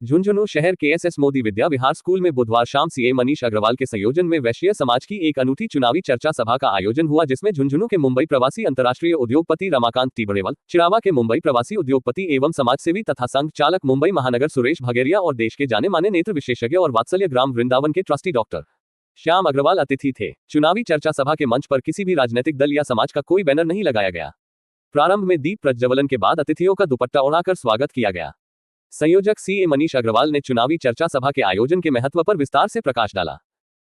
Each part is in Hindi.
झुंझुनू शहर के एस मोदी विद्या विहार स्कूल में बुधवार शाम सीए मनीष अग्रवाल के संयोजन में वैश्य समाज की एक अनूठी चुनावी चर्चा सभा का आयोजन हुआ, जिसमें झुंझुनू के मुंबई प्रवासी अंतर्राष्ट्रीय उद्योगपति रमाकांत टिबरेवाल, चिरावा के मुंबई प्रवासी उद्योगपति एवं समाजसेवी तथा संघ चालक मुंबई महानगर सुरेश भगेरिया और देश के जाने माने नेत्र विशेषज्ञ और वात्सल्य ग्राम वृंदावन के ट्रस्टी डॉक्टर श्याम अग्रवाल अतिथि थे। चुनावी चर्चा सभा के मंच पर किसी भी राजनीतिक दल या समाज का कोई बैनर नहीं लगाया गया। प्रारंभ में दीप प्रज्वलन के बाद अतिथियों का दुपट्टा ओढ़ाकर स्वागत किया गया। संयोजक सीए मनीष अग्रवाल ने चुनावी चर्चा सभा के आयोजन के महत्व पर विस्तार से प्रकाश डाला।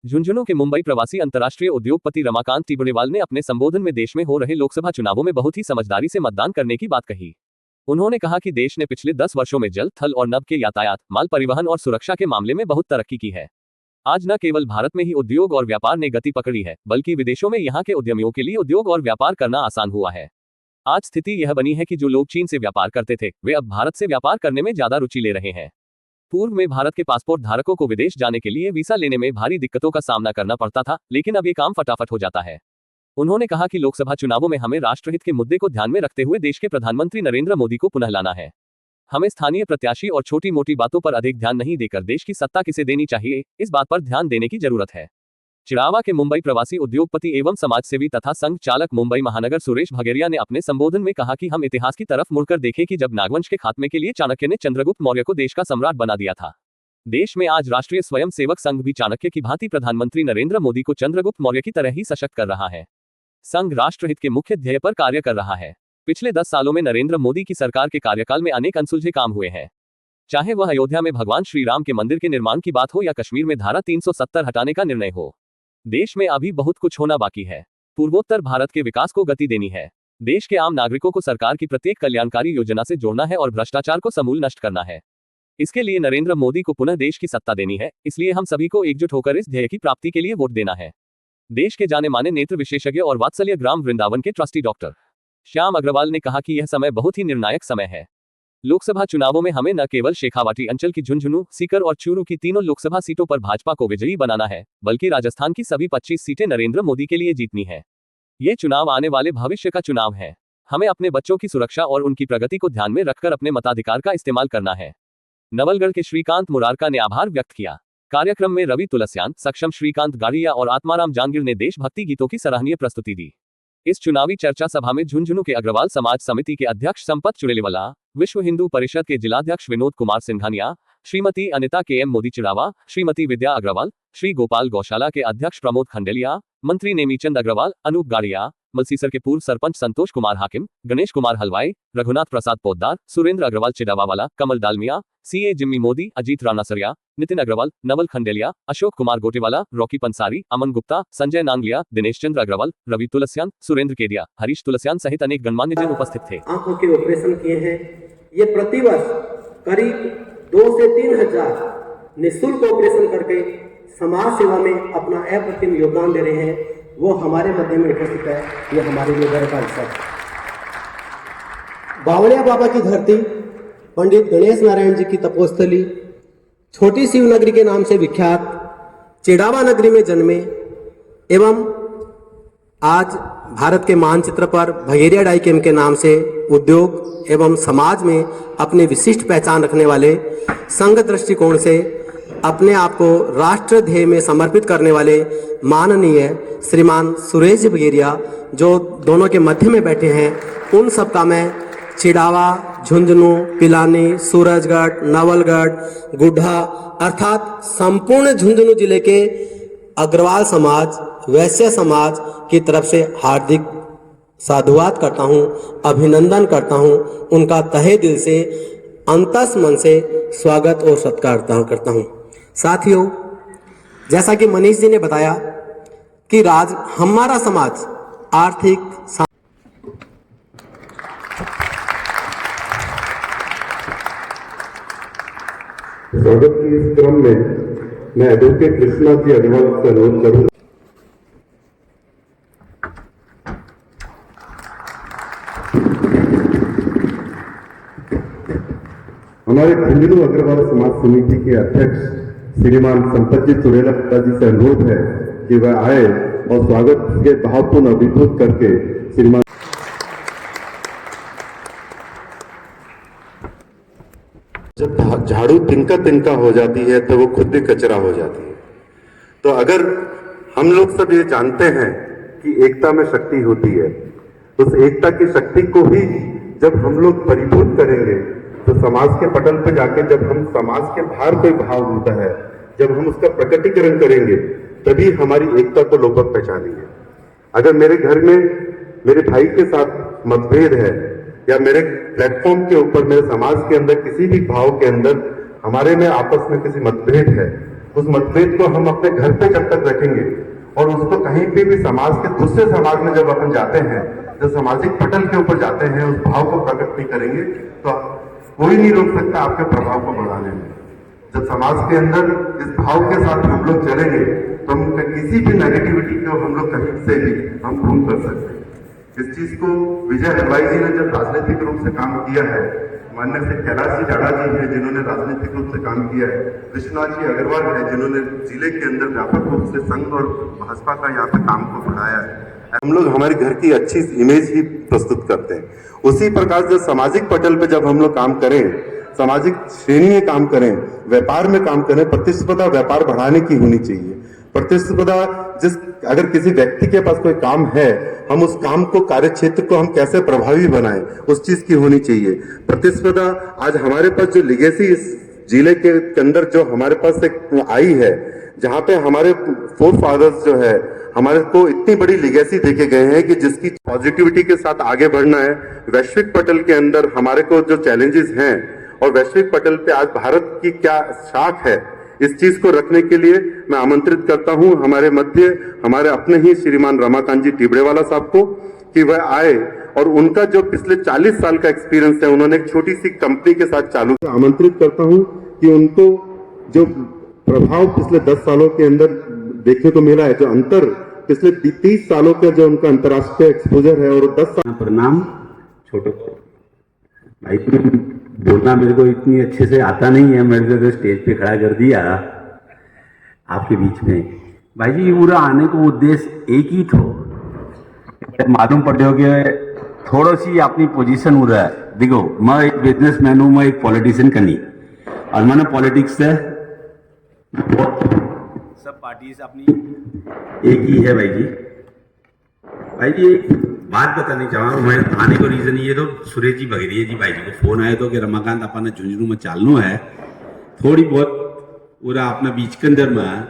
झुंझुनू के मुंबई प्रवासी अंतर्राष्ट्रीय उद्योगपति रमाकांत टिबरेवाल ने अपने संबोधन में देश में हो रहे लोकसभा चुनावों में बहुत ही समझदारी से मतदान करने की बात कही। उन्होंने कहा कि देश ने पिछले 10 वर्षों में जल, थल और नभ के यातायात, माल परिवहन और सुरक्षा के मामले में बहुत तरक्की की है। आज न केवल भारत में ही उद्योग और व्यापार ने गति पकड़ी है, बल्कि विदेशों में यहाँ के उद्यमियों के लिए उद्योग और व्यापार करना आसान हुआ है। आज स्थिति यह बनी है कि जो लोग चीन से व्यापार करते थे, वे अब भारत से व्यापार करने में ज्यादा रुचि ले रहे हैं। पूर्व में भारत के पासपोर्ट धारकों को विदेश जाने के लिए वीसा लेने में भारी दिक्कतों का सामना करना पड़ता था, लेकिन अब ये काम फटाफट हो जाता है। उन्होंने कहा कि लोकसभा चुनावों में हमें राष्ट्रहित के मुद्दे को ध्यान में रखते हुए देश के प्रधानमंत्री नरेंद्र मोदी को पुनः लाना है। हमें स्थानीय प्रत्याशी और छोटी मोटी बातों पर अधिक ध्यान नहीं देकर देश की सत्ता किसे देनी चाहिए, इस बात पर ध्यान देने की जरूरत है। चिरावा के मुंबई प्रवासी उद्योगपति एवं समाजसेवी तथा संघ चालक मुंबई महानगर सुरेश भगेरिया ने अपने संबोधन में कहा कि हम इतिहास की तरफ मुड़कर देखें कि जब नागवंश के खात्मे के लिए चाणक्य ने चंद्रगुप्त मौर्य को देश का सम्राट बना दिया था। देश में आज राष्ट्रीय स्वयंसेवक संघ भी चाणक्य की भांति प्रधानमंत्री नरेंद्र मोदी को चंद्रगुप्त मौर्य की तरह ही सशक्त कर रहा है। संघ राष्ट्रहित के मुख्य ध्येय पर कार्य कर रहा है। पिछले 10 सालों में नरेंद्र मोदी की सरकार के कार्यकाल में अनेक अनसुलझे काम हुए हैं। चाहे वह अयोध्या में भगवान श्री राम के मंदिर के निर्माण की बात हो या कश्मीर में धारा 370 हटाने का निर्णय हो, देश में अभी बहुत कुछ होना बाकी है। पूर्वोत्तर भारत के विकास को गति देनी है। देश के आम नागरिकों को सरकार की प्रत्येक कल्याणकारी योजना से जोड़ना है और भ्रष्टाचार को समूल नष्ट करना है। इसके लिए नरेंद्र मोदी को पुनः देश की सत्ता देनी है। इसलिए हम सभी को एकजुट होकर इस ध्येय की प्राप्ति के लिए वोट देना है। देश के जाने माने नेत्र विशेषज्ञ और वात्सल्य ग्राम वृंदावन के ट्रस्टी डॉक्टर श्याम अग्रवाल ने कहा कि यह समय बहुत ही निर्णायक समय है। लोकसभा चुनावों में हमें न केवल शेखावाटी अंचल की झुंझुनू, सीकर और चूरू की तीनों लोकसभा सीटों पर भाजपा को विजयी बनाना है, बल्कि राजस्थान की सभी 25 सीटें नरेंद्र मोदी के लिए जीतनी है। ये चुनाव आने वाले भविष्य का चुनाव है। हमें अपने बच्चों की सुरक्षा और उनकी प्रगति को ध्यान में रखकर अपने मताधिकार का इस्तेमाल करना है। नवलगढ़ के श्रीकांत मुरारका ने आभार व्यक्त किया। कार्यक्रम में रवि तुलसियान, सक्षम श्रीकांत गाड़िया और आत्माराम जांगीर ने देशभक्ति गीतों की सराहनीय प्रस्तुति दी। इस चुनावी चर्चा सभा में झुंझुनू के अग्रवाल समाज समिति के अध्यक्ष संपत चुरेलीवाला, विश्व हिंदू परिषद के जिलाध्यक्ष विनोद कुमार सिंघानिया, श्रीमती अनिता KM मोदी चिरावा, श्रीमती विद्या अग्रवाल, श्री गोपाल गौशाला के अध्यक्ष प्रमोद खंडेलिया, मंत्री नेमीचंद अग्रवाल, अनूप गाड़िया, मलसीसर के पूर्व सरपंच संतोष कुमार हाकिम, गणेश कुमार हलवाई, रघुनाथ प्रसाद पोद्दार, सुरेंद्र अग्रवाल चिडावावाला, कमल डालमिया, सीए जिम्मी मोदी, अजीत राणासरिया, नितिन अग्रवाल, नवल खंडेलिया, अशोक कुमार गोटेवाला, रॉकी पंसारी, अमन गुप्ता, संजय नांगलिया, दिनेश चंद्र अग्रवाल, रवि तुलसियान, सुरेंद्र केडिया, हरीश तुलसियान सहित अनेक गणमान्य जन उपस्थित थे। आंखों के ऑपरेशन किए हैं। ये प्रतिवर्ष करीब 2 से 3 हजार निःशुल्क ऑपरेशन करके समाज सेवा में अपना अप्रतिम योगदान दे रहे हैं। वो हमारे मध्य में उपस्थित है। ये हमारे लिए गर्व का विषय है। बावड़िया बाबा की धरती, पंडित गणेश नारायण जी की तपोस्थली, छोटी शिवनगरी के नाम से विख्यात चिड़ावा नगरी में जन्मे एवं आज भारत के मानचित्र पर भगेरिया डाई केम के नाम से उद्योग एवं समाज में अपनी विशिष्ट पहचान रखने वाले, संघ दृष्टिकोण से अपने आप को राष्ट्र ध्येय में समर्पित करने वाले माननीय श्रीमान सुरेश भगेरिया जो दोनों के मध्य में बैठे हैं, उन सब का मैं चिड़ावा, झुंझुनू, पिलानी, सूरजगढ़, नवलगढ़, गुड्ढा अर्थात संपूर्ण झुंझुनू जिले के अग्रवाल समाज, वैश्य समाज की तरफ से हार्दिक साधुवाद करता हूं, अभिनंदन करता हूं, उनका तहे दिल से अंतस मन से स्वागत और सत्कार करता हूं। साथियों, जैसा कि मनीष जी ने बताया कि हमारा समाज आर्थिक स्वागत की इस क्रम में मैं एडवोकेट कृष्णा जी अग्रवाल से अनुरोध करूं। हमारे झुंझुनू अग्रवाल समाज समिति के अध्यक्ष श्रीमान संपत जी चुरेलीवाला जी से अनुरोध है कि वह आए और स्वागत के भावपूर्ण अभिभूत करके श्रीमान झाड़ू तिनका तिनका हो जाती है तो वो खुद भी कचरा हो जाती है। तो अगर हम लोग सब ये जानते हैं कि एकता में शक्ति होती है, उस एकता की शक्ति को ही जब हम लोग परिपूर्ण करेंगे तो समाज के पटल पे जाके जब हम समाज के बाहर कोई भाव होता है, जब हम उसका प्रकटीकरण करेंगे तभी हमारी एकता को लोग पहचानेंगे। अगर मेरे घर में मेरे भाई के साथ मतभेद है या मेरे प्लेटफॉर्म के ऊपर मेरे समाज के अंदर किसी भी भाव के अंदर हमारे में आपस में किसी मतभेद है, उस मतभेद को हम अपने घर पे जब तक रखेंगे और उसको कहीं पे भी समाज के दूसरे समाज में जब अपन जाते हैं, जब सामाजिक पटल के ऊपर जाते हैं, उस भाव को प्रकट नहीं करेंगे तो कोई नहीं रोक सकता आपके प्रभाव को बढ़ाने में। जब समाज के अंदर इस भाव के साथ हम लोग चलेंगे तो हम किसी भी नेगेटिविटी को हम लोग कहीं से भी हम दूर कर सकते हैं। इस चीज को विजय हलवाई जी ने जब राजनीतिक रूप से काम किया है, माननीय श्री कैलाश जी जाड़ा जी हैं जिन्होंने राजनीतिक रूप से काम किया है, विश्वनाथ जी अग्रवाल है जिन्होंने जिले के अंदर व्यापक रूप से संघ और भाजपा का यहाँ पे काम को बढ़ाया है। हम लोग हमारे घर की अच्छी इमेज ही प्रस्तुत करते हैं। उसी प्रकार से सामाजिक पटल पे जब हम लोग काम करें, सामाजिक श्रेणी में काम करें, व्यापार में काम करें, प्रतिस्पर्धा व्यापार बढ़ाने की होनी चाहिए। प्रतिस्पर्धा अगर किसी व्यक्ति के पास कोई काम है, हम उस काम को, कार्य क्षेत्र को हम कैसे प्रभावी बनाएं, उस चीज की होनी चाहिए। प्रतिस्पर्धा आज हमारे पास जो लिगेसी इस जिले के अंदर जो हमारे पास एक आई है, जहां पे हमारे फोर फादर्स जो है हमारे को इतनी बड़ी लिगेसी देके गए हैं कि जिसकी पॉजिटिविटी के साथ आगे बढ़ना है। वैश्विक पटल के अंदर हमारे को जो चैलेंजेस हैं और वैश्विक पटल पे आज भारत की क्या शाख है, इस चीज को रखने के लिए मैं आमंत्रित करता हूं हमारे मध्य हमारे अपने ही श्रीमान रमाकांत जी टिबड़ेवाला साहब को कि वह आए और उनका जो पिछले 40 साल का एक्सपीरियंस है, उन्होंने एक छोटी सी कंपनी के साथ चालू किया। आमंत्रित करता हूं कि उनको जो प्रभाव पिछले 10 सालों के अंदर देखने को मिला है, जो अंतर पिछले 30 सालों का जो उनका अंतर्राष्ट्रीय एक्सपोजर है और 10 साल। प्रणाम। छोटे भाई, बोलना मेरे को इतनी अच्छे से आता नहीं है, मेरे को स्टेज पे खड़ा कर दिया आपके बीच में। भाई जी, पूरा आने को उद्देश्य एक ही थो, मालूम पड़ रहा कि थोड़ा सी अपनी पोजीशन हो रहा है। देखो, मैं एक बिजनेसमैन हूँ, मैं एक पॉलिटिशियन का नहीं, और मैंने पॉलिटिक्स से सब पार्टी से अपनी एक ही है। भाई जी एक बात बतानी चाहूँगा। मैं आने को रीजन ये तो सुरेश जी बघेरिया जी भाई जी को फोन आया तो कि रमाकांत अपन झुंझुनू में चालनू है, थोड़ी बहुत पूरा अपना बीच के अंदर में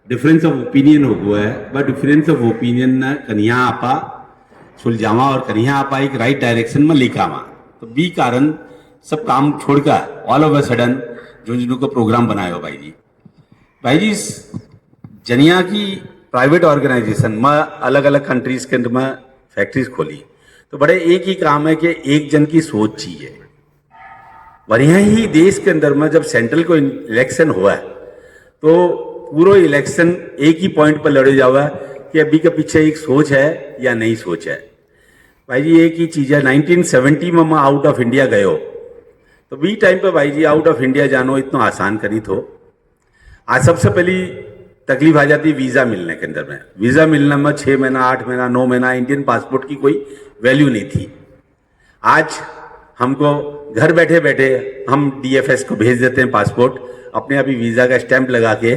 डिफरेंस ऑफ ओपिनियन हो गया है, बट डिफरेंस ऑफ ओपिनियन न कन्या आपा सुलझावा और कन्या आपा एक राइट डायरेक्शन में लेकर आवा। तो बी कारण सब काम छोड़कर all of a sudden Jhunjhunu का प्रोग्राम बनाया हो। भाई जी जनिया की प्राइवेट ऑर्गेनाइजेशन में अलग अलग कंट्रीज के अंदर में फैक्ट्रीज खोली, तो बड़े एक ही काम है कि एक जन की सोच चाहिए। बढ़िया ही देश के अंदर में जब सेंट्रल को इलेक्शन हुआ है तो पूरा इलेक्शन एक ही पॉइंट पर लड़े जावा कि अभी के पीछे एक सोच है या नहीं सोच है। भाई जी एक ही चीज है, 1970 में मैं आउट ऑफ इंडिया गयो, तो बी टाइम पे भाई जी आउट ऑफ इंडिया जानो इतना आसान करी थो। आज सबसे पहली तकलीफ आ जाती वीजा मिलने के अंदर में। वीजा मिलने में 6 महीना, 8 महीना, 9 महीना, इंडियन पासपोर्ट की कोई वैल्यू नहीं थी। आज हमको घर बैठे बैठे हम DFS को भेज देते हैं पासपोर्ट, अपने आप ही वीजा का स्टैंप लगा के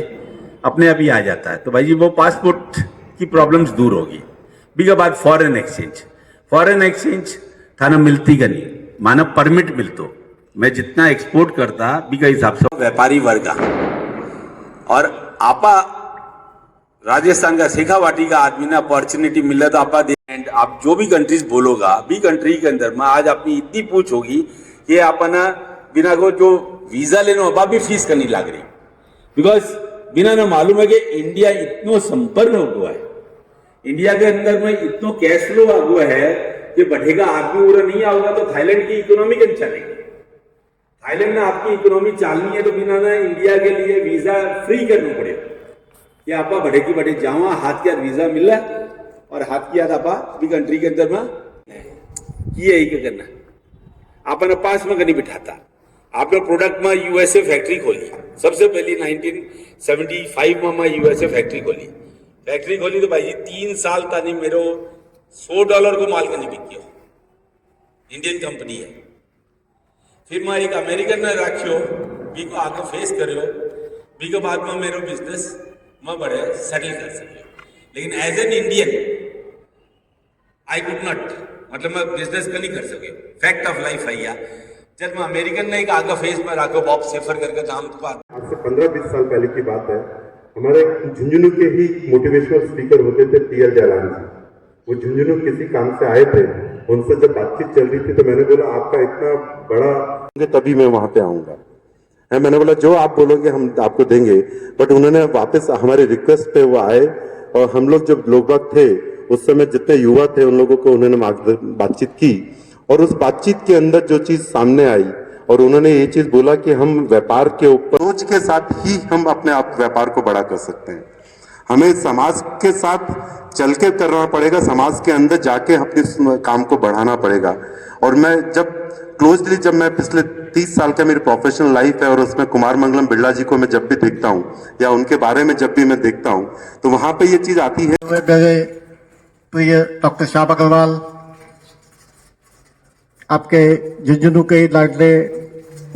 अपने आप ही आ जाता है। तो भाई जी वो पासपोर्ट की प्रॉब्लम्स दूर होगी। बीघा बाद फॉरेन एक्सचेंज थाना मिलती का नहीं, माना परमिट मिलतो। मैं जितना एक्सपोर्ट करता बीघा हिसाब से व्यापारी वर्ग और आपा राजस्थान का शेखावाटी का आदमी ने अपॉर्चुनिटी मिला तो आपा एंड आप जो भी कंट्रीज बोलोगा, बी कंट्री के अंदर में आज अपनी इतनी पूछ होगी कि अपना बिना को जो वीजा लेना होगा भी फीस करनी लग रही, बिकॉज बिना ना मालूम है कि इंडिया इतना संपन्न हो गया है, इंडिया के अंदर में इतना कैश फ्लो आ गया है कि बढ़ेगा आदमी पूरा नहीं आऊगा तो थाईलैंड की इकोनॉमी कैसे चलेगी। थाईलैंड में आपकी इकोनॉमी चलनी है तो बिना ना इंडिया के लिए वीजा फ्री करना पड़ेगा कि आपा बढ़े की बढ़े जावा, हाथ के हाथ वीजा मिल रहा है और हाथ की हाथ आपा भी कंट्री के अंदर में ये ही करना आपने पास में नहीं बिठाता। आपने प्रोडक्ट में USA फैक्ट्री खोली, सबसे पहली 1975 में मैं USA फैक्ट्री खोली तो भाई जी 3 साल तक नहीं मेरे $100 को माल का नहीं बिकियो, इंडियन कंपनी है। फिर मैं एक अमेरिकन ने रखियो बी को आगे फेस करो, बी के बाद में मेरो बिजनेस में बड़े सेटल कर सके। लेकिन as an Indian I could not, मतलब मैं बिजनेस का नहीं कर सके। फैक्ट ऑफ लाइफ है या जब मैं अमेरिकन नहीं आगे फेस में राखो बॉब सेफर करके दाम तो आज से 15-20 साल पहले की बात है। हमारे झुंझुनू के ही मोटिवेशनल स्पीकर होते थे टी.एल. जयलाल जी। वो झुंझुनू किसी काम से आए थे, उनसे जब बातचीत चल रही थी तो मैंने बोला आपका इतना बड़ा तभी मैं वहां पे आऊंगा। मैंने बोला जो आप बोलोगे हम आपको देंगे। बट उन्होंने वापस हमारे रिक्वेस्ट पे वो आए और हम लोग जब लोग बाग थे उस समय जितने युवा थे उन लोगों को उन्होंने बातचीत की और उस बातचीत के अंदर जो चीज सामने आई और उन्होंने ये चीज बोला कि हम व्यापार के ऊपर सोच के साथ ही हम अपने आप व्यापार को बड़ा कर सकते हैं। हमें समाज के साथ चल के करना पड़ेगा, समाज के अंदर जाके अपने काम को बढ़ाना पड़ेगा। और मैं जब क्लोजली जब मैं पिछले 30 साल का मेरी प्रोफेशनल लाइफ है और उसमें कुमार मंगलम बिरला जी को मैं जब भी देखता हूँ या उनके बारे में जब भी मैं देखता हूँ तो वहां पे ये चीज आती है। मेरे प्रिय डॉक्टर श्याम अग्रवाल, आपके झुंझुनू के लाडले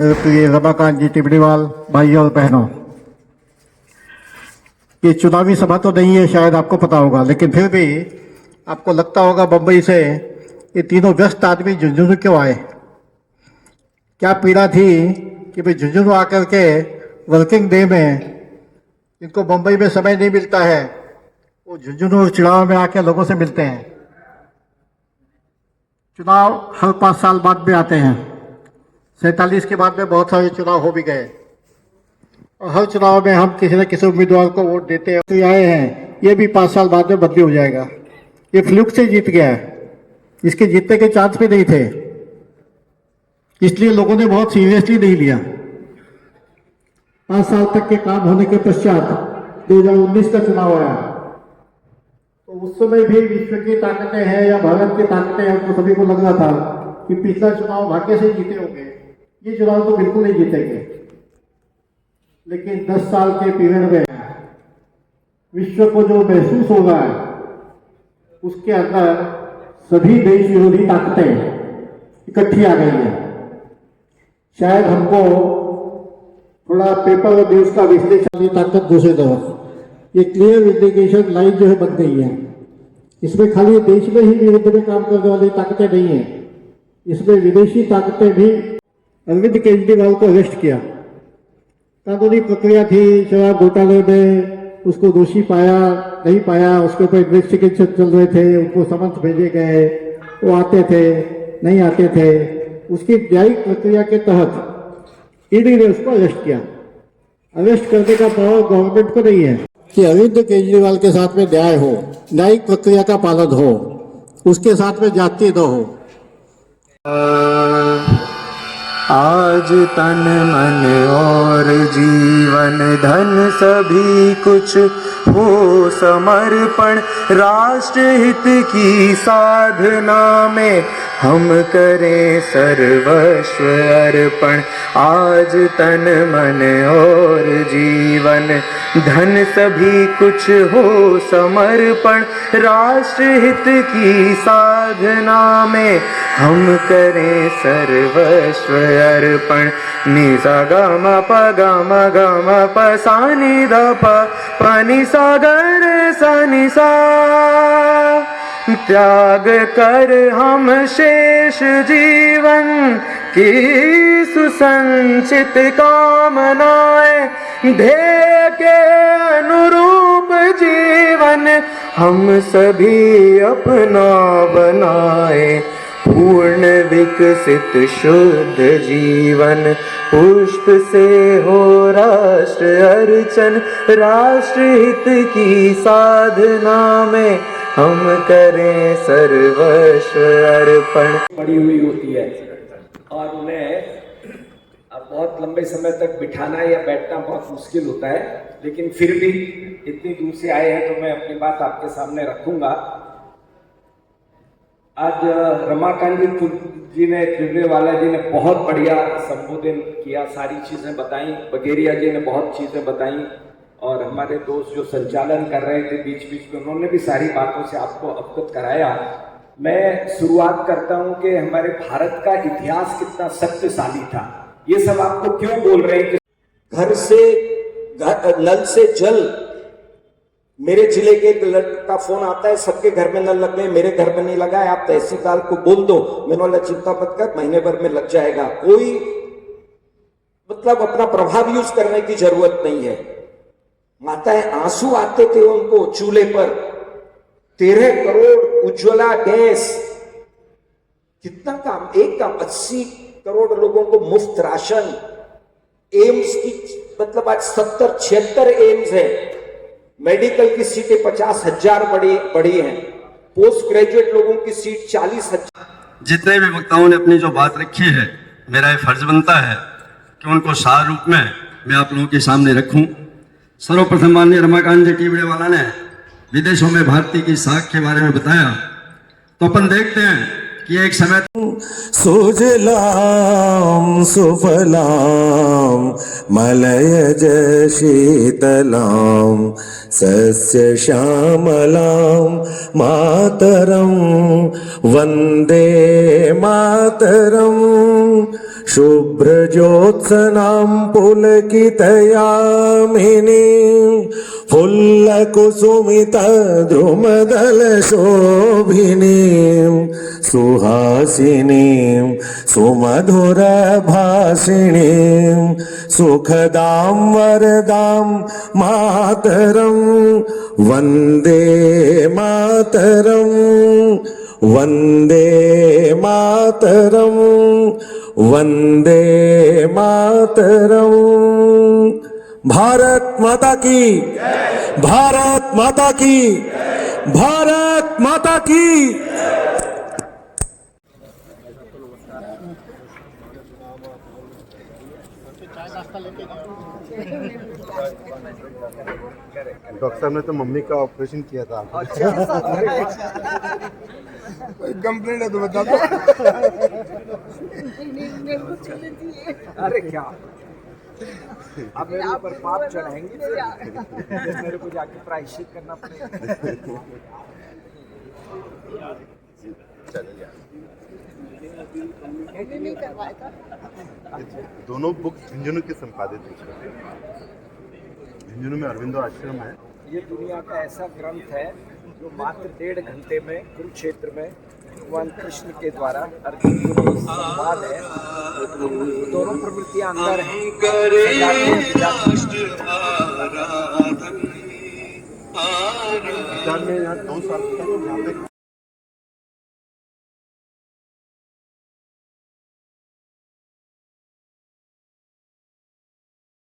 मेरे प्रिय रमाकांत जी टिबड़ीवाल, भाई और बहनों, ये चुनावी सभा तो नहीं है, शायद आपको पता होगा, लेकिन फिर भी आपको लगता होगा बम्बई से ये तीनों व्यस्त आदमी झुंझुनू क्यों आए। क्या पीड़ा थी कि भाई झुंझुनू आकर के वर्किंग डे में इनको बम्बई में समय नहीं मिलता है, वो झुंझुनू और चिड़ावा में आके लोगों से मिलते हैं। चुनाव हर 5 साल बाद में आते हैं। 47 के बाद में बहुत सारे चुनाव हो भी गए और हर चुनाव में हम किसी न किसी उम्मीदवार को वोट देते हैं। तो आए हैं, ये भी 5 साल बाद में बदली हो जाएगा। ये फ्लूक से जीत गया है, इसके जीतने के चांस भी नहीं थे, इसलिए लोगों ने बहुत सीरियसली नहीं लिया। 5 साल तक के काम होने के पश्चात 2019 का चुनाव आया तो उस समय भी विश्व की ताकतें हैं या भारत की ताकतें हैं, तो सभी को लग रहा था कि पिछला चुनाव भाग्य से जीते होंगे, ये चुनाव तो बिल्कुल नहीं जीतेंगे। लेकिन 10 साल के पीरियड में विश्व को जो महसूस हो रहा है उसके अंदर सभी देश विरोधी ताकतें इकट्ठी आ गई हैं। शायद हमको थोड़ा पेपर और न्यूज का विश्लेषण ताकत दूसरी तरफ ये क्लियर इंडिकेशन लाइन जो है बन गई है। इसमें खाली देश में ही विरुद्ध में काम करने वाली ताकतें नहीं है, इसमें विदेशी ताकतें भी। अरविंद केजरीवाल को अरेस्ट किया, कानूनी प्रक्रिया थी, शराब घोटाले में उसको दोषी पाया नहीं पाया, उसके ऊपर इन्वेस्टिगेशन चल रहे थे, उनको समन्स भेजे गए, वो आते थे नहीं आते थे, उसकी न्यायिक प्रक्रिया के तहत ईडी ने उसको अरेस्ट किया। अरेस्ट करने का पावर गवर्नमेंट को नहीं है कि अरविंद केजरीवाल के साथ में न्याय हो, न्यायिक प्रक्रिया का पालन हो, उसके साथ में जाति न हो। आज तन मन और जीवन धन सभी कुछ हो समर्पण, राष्ट्र हित की साधना में हम करें सर्वस्व अर्पण। आज तन मन और जीवन धन सभी कुछ हो समर्पण, राष्ट्र हित की साधना में हम करें सर्वस्व अर्पण। नि सा गा म प गा म गा म प सा नि ध प नि सा ग रे सा नि सा। त्याग कर हम शेष जीवन की सुसंचित कामनाएं, ध्येय के अनुरूप जीवन हम सभी अपना बनाए। पूर्ण विकसित शुद्ध जीवन पुष्प से हो राष्ट्र अर्चन, राष्ट्र हित की साधना में हम करें सर्वस्व अर्पण। पड़ी हुई होती है और उन्हें बहुत लंबे समय तक बिठाना या बैठना बहुत मुश्किल होता है, लेकिन फिर भी इतनी दूर से आए हैं तो मैं अपनी बात आपके सामने रखूंगा। आज रमाकांत जी ने, टिबड़ीवाला जी ने बहुत बढ़िया संबोधन किया, सारी चीज़ें बताई, बगेरिया जी ने बहुत चीज़ें बताई और हमारे दोस्त जो संचालन कर रहे थे बीच बीच में उन्होंने भी सारी बातों से आपको अवगत कराया। मैं शुरुआत करता हूं कि हमारे भारत का इतिहास कितना शक्तिशाली था। ये सब आपको क्यों बोल रहे हैं कि घर से नल से जल, मेरे जिले के एक लड़के का फोन आता है, सबके घर में नल लग गए, मेरे घर में नहीं लगा है, आप तहसीलदार को बोल दो। मैंने बोला चिंता मत कर, महीने भर में लग जाएगा। कोई मतलब अपना प्रभाव यूज करने की जरूरत नहीं है। माताएं आंसू आते थे उनको चूल्हे पर। 13 करोड़ उज्ज्वला गैस, कितना काम, एक काम, 80 करोड़ लोगों को मुफ्त राशन। एम्स की मतलब आज 76 एम्स है। मेडिकल की सीटें 50,000 बढ़ी हैं। पोस्ट ग्रेजुएट लोगों की सीट 40,000। जितने भी वक्ताओं ने अपनी जो बात रखी है, मेरा ये फर्ज बनता है कि उनको सार रूप में मैं आप लोगों के सामने रखूं। सर्वप्रथम माननीय रमाकांत जी टीबड़ेवाला ने विदेशों में भारतीय की साख के बारे में बताया, तो अपन देखते हैं कि एक समय सुजलाम सुफलाम मलयज शीतलाम सस्य श्यामलाम मातरम वंदे मातरम शुभ्रज्योत्सनां पुलकितयामिनीं फुल्लकुसुमितद्रुमदलशोभिनीं सुहासिनीं सुमधुरभाषिणीं सुखदां वरदां मातरं वन्दे मातरं वन्दे मातरं वंदे मातरम। भारत माता की, भारत माता की, भारत माता की। डॉक्टर साहब ने तो मम्मी का ऑपरेशन किया था। कंप्लेंट है तो बता दो। अरे क्या, अब मेरे ऊपर पाप चढ़ाएंगे, मेरे को जाके प्रायश्चित करना पड़ेगा। दोनों बुक झुंझुनू की संपादित है। झुंझुनू में अरविंदो आश्रम है। ये दुनिया का ऐसा ग्रंथ है जो मात्र 1.5 घंटे में कुरुक्षेत्र में भगवान कृष्ण के द्वारा अर्जुन को जो संवाद है, दोनों प्रवृत्तियां अंदर हैं। में यहाँ 2 साल तक यहाँ पे